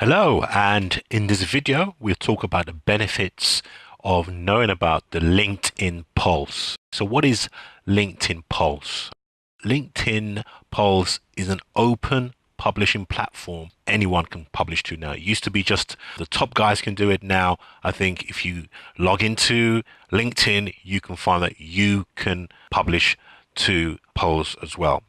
Hello, and in this video, we'll talk about the benefits of knowing about the LinkedIn Pulse. So what is LinkedIn Pulse? LinkedIn Pulse is an open publishing platform anyone can publish to now. It used to be just the top guys can do it. Now, I think if you log into LinkedIn, you can find that you can publish to Pulse as well.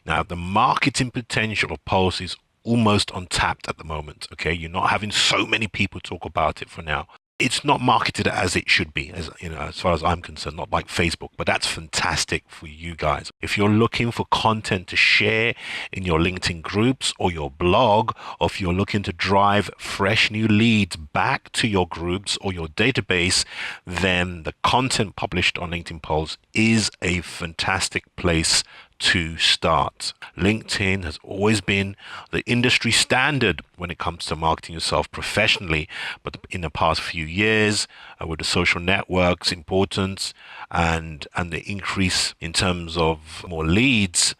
Now, the marketing potential of Pulse is almost untapped at the moment. Okay, you're not having so many people talk about it for now. It's not marketed as it should be, as you know, as far as I'm concerned, not like Facebook, but that's fantastic for you guys. If you're looking for content to share in your LinkedIn groups or your blog, or if you're looking to drive fresh new leads back to your groups or your database, then the content published on LinkedIn Pulse is a fantastic place to start. LinkedIn has always been the industry standard when it comes to marketing yourself professionally, but in the past few years, with the social networks importance and the increase in terms of more leads,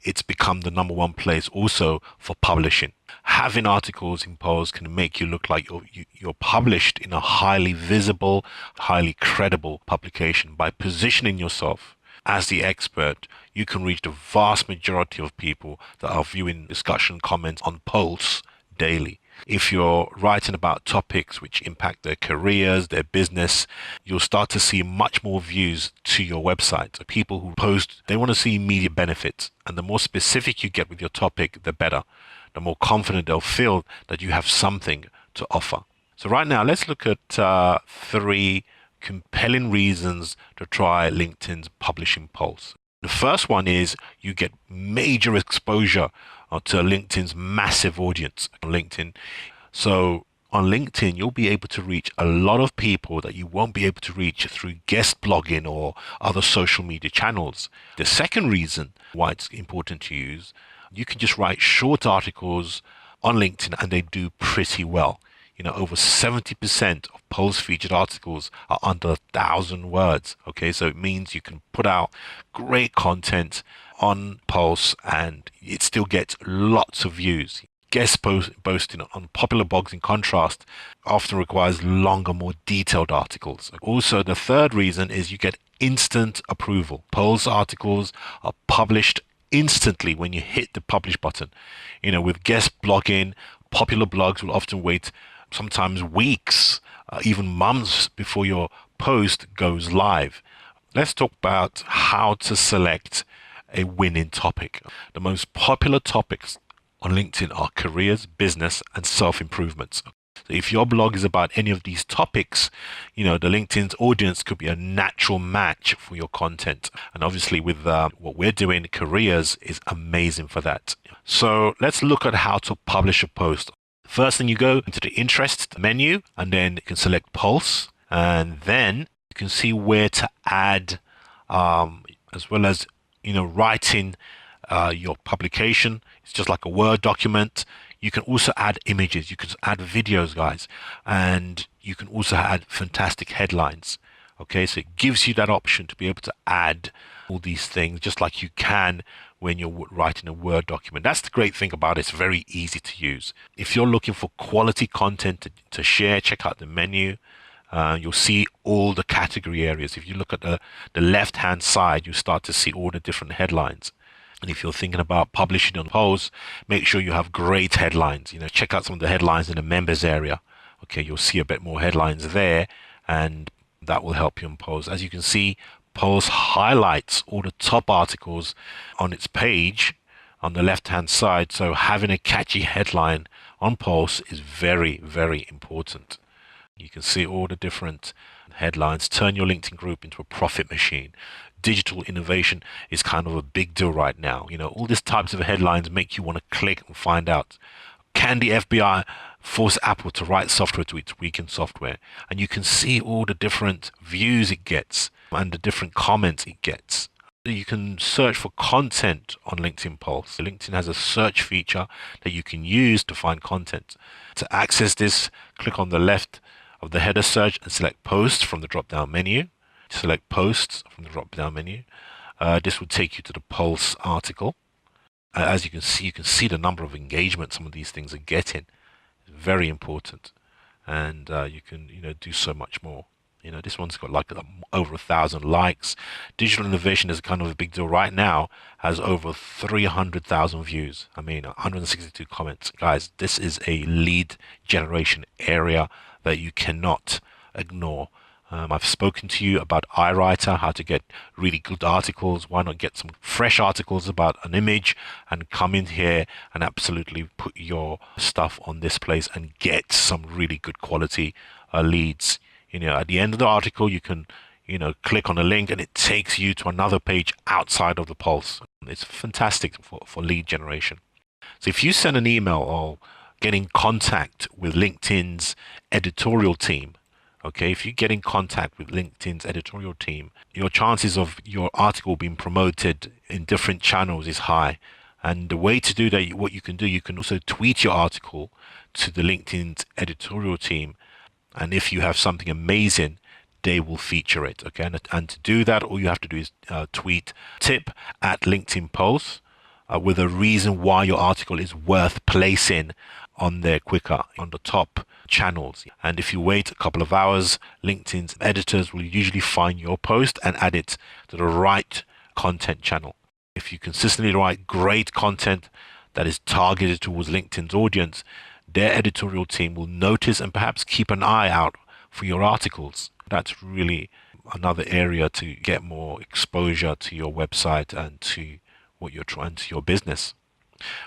it's become the number one place also for publishing. Having articles in Pulse can make you look like you're published in a highly visible, highly credible publication. By positioning yourself as the expert, you can reach the vast majority of people that are viewing discussion comments on Pulse daily. If you're writing about topics which impact their careers, their business, you'll start to see much more views to your website. People who post, they want to see immediate benefits. And the more specific you get with your topic, the better. The more confident they'll feel that you have something to offer. So right now, let's look at three compelling reasons to try LinkedIn's Publishing Pulse. The first one is you get major exposure to LinkedIn's massive audience on LinkedIn. So on LinkedIn, you'll be able to reach a lot of people that you won't be able to reach through guest blogging or other social media channels. The second reason why it's important to use, you can just write short articles on LinkedIn and they do pretty well. You know, over 70% of Pulse featured articles are under 1,000 words. Okay, so it means you can put out great content on Pulse and it still gets lots of views. Posting on popular blogs, in contrast, often requires longer, more detailed articles. Also, the third reason is you get instant approval. Pulse articles are published instantly when you hit the publish button. You know, with guest blogging, popular blogs will often wait sometimes weeks, even months before your post goes live. Let's talk about how to select a winning topic. The most popular topics on LinkedIn are careers, business, and self-improvement. So if your blog is about any of these topics, you know, the LinkedIn's audience could be a natural match for your content. And obviously with what we're doing, careers is amazing for that. So let's look at how to publish a post. First thing, you go into the interest menu and then you can select Pulse, and then you can see where to add, as well as, you know, writing your publication. It's just like a Word document. You can also add images, you can add videos, guys, and you can also add fantastic headlines. Okay, so it gives you that option to be able to add all these things just like you can when you're writing a Word document. That's the great thing about it. It's very easy to use. If you're looking for quality content to share, check out the menu. You'll see all the category areas. If you look at the left-hand side, you start to see all the different headlines. And if you're thinking about publishing on Pulse, make sure you have great headlines. You know, check out some of the headlines in the members area. Okay, you'll see a bit more headlines there, and that will help you on Pulse. As you can see, Pulse highlights all the top articles on its page on the left-hand side. So having a catchy headline on Pulse is very, very important. You can see all the different headlines. Turn your LinkedIn group into a profit machine. Digital innovation is kind of a big deal right now. You know, all these types of headlines make you want to click and find out. Can the FBI force Apple to write software to its weakened software? And you can see all the different views it gets and the different comments it gets. You can search for content on LinkedIn Pulse. LinkedIn has a search feature that you can use to find content. To access this, click on the left of the header search and select Posts from the drop-down menu. Select Posts from the drop-down menu. This will take you to the Pulse article. As you can see the number of engagement some of these things are getting. Very important. And you can, do so much more. This one's got like over 1,000 likes. Digital innovation is kind of a big deal right now, has over 300,000 views. I mean, 162 comments. Guys, this is a lead generation area that you cannot ignore. I've spoken to you about iWriter, how to get really good articles. Why not get some fresh articles about an image and come in here and absolutely put your stuff on this place and get some really good quality leads. At the end of the article, you can, click on a link and it takes you to another page outside of the Pulse. It's fantastic for lead generation. So if you send an email or get in contact with LinkedIn's editorial team, okay, if you get in contact with LinkedIn's editorial team, your chances of your article being promoted in different channels is high. And the way to do that, what you can do, you can also tweet your article to the LinkedIn's editorial team. And if you have something amazing, they will feature it. Okay, and to do that, all you have to do is tweet tip at LinkedIn Pulse with a reason why your article is worth placing on there quicker on the top channels. And if you wait a couple of hours, LinkedIn's editors will usually find your post and add it to the right content channel. If you consistently write great content that is targeted towards LinkedIn's audience, their editorial team will notice and perhaps keep an eye out for your articles. That's really another area to get more exposure to your website and to what you're trying to your business.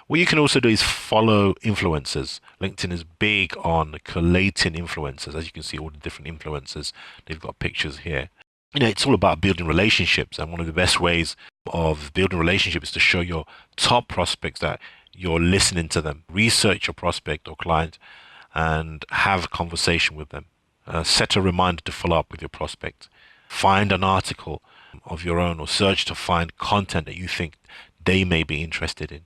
What you can also do is follow influencers. LinkedIn is big on collating influencers. As you can see, all the different influencers, they've got pictures here. It's all about building relationships. And one of the best ways of building relationships is to show your top prospects that you're listening to them. Research your prospect or client and have a conversation with them. Set a reminder to follow up with your prospect. Find an article of your own or search to find content that you think they may be interested in.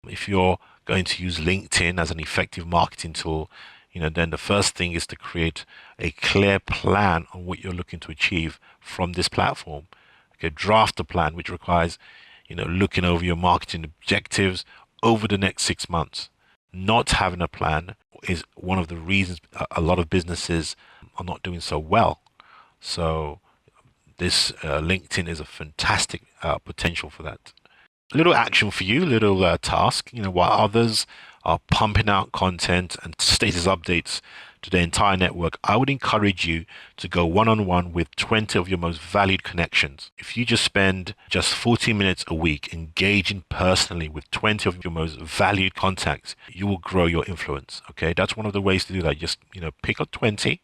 If you're going to use LinkedIn as an effective marketing tool, then the first thing is to create a clear plan on what you're looking to achieve from this platform. Okay, draft a plan, which requires, looking over your marketing objectives over the next 6 months. Not having a plan is one of the reasons a lot of businesses are not doing so well. So this LinkedIn is a fantastic potential for that. Little action for you, little task, while others are pumping out content and status updates to the entire network, I would encourage you to go one-on-one with 20 of your most valued connections. If you just spend just 40 minutes a week engaging personally with 20 of your most valued contacts, you will grow your influence. Okay, that's one of the ways to do that. Just, pick up 20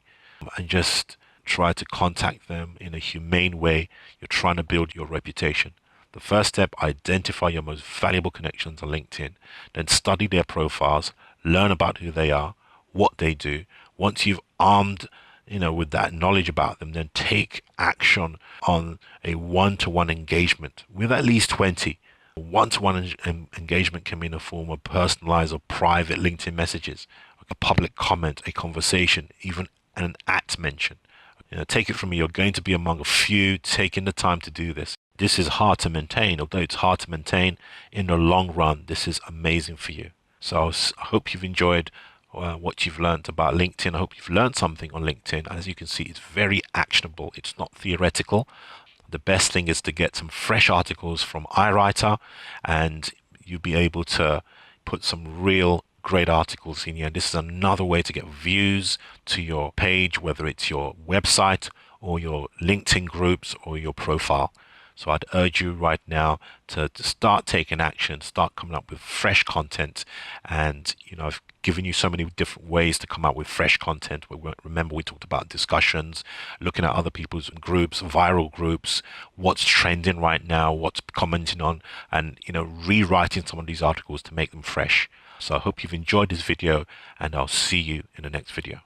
and just try to contact them in a humane way. You're trying to build your reputation. The first step, identify your most valuable connections on LinkedIn, then study their profiles, learn about who they are, what they do. Once you've armed, with that knowledge about them, then take action on a one-to-one engagement with at least 20. One-to-one engagement can be in the form of personalized or private LinkedIn messages, a public comment, a conversation, even an at mention. Take it from me, you're going to be among a few taking the time to do this. This is hard to maintain. Although it's hard to maintain, in the long run, this is amazing for you. So I hope you've enjoyed what you've learned about LinkedIn. I hope you've learned something on LinkedIn. As you can see, it's very actionable. It's not theoretical. The best thing is to get some fresh articles from iWriter, and you'll be able to put some real great articles in here. And this is another way to get views to your page, whether it's your website or your LinkedIn groups or your profile. So I'd urge you right now to start taking action, start coming up with fresh content. And, I've given you so many different ways to come up with fresh content. Remember, we talked about discussions, looking at other people's groups, viral groups, what's trending right now, what's commenting on, and, rewriting some of these articles to make them fresh. So I hope you've enjoyed this video, and I'll see you in the next video.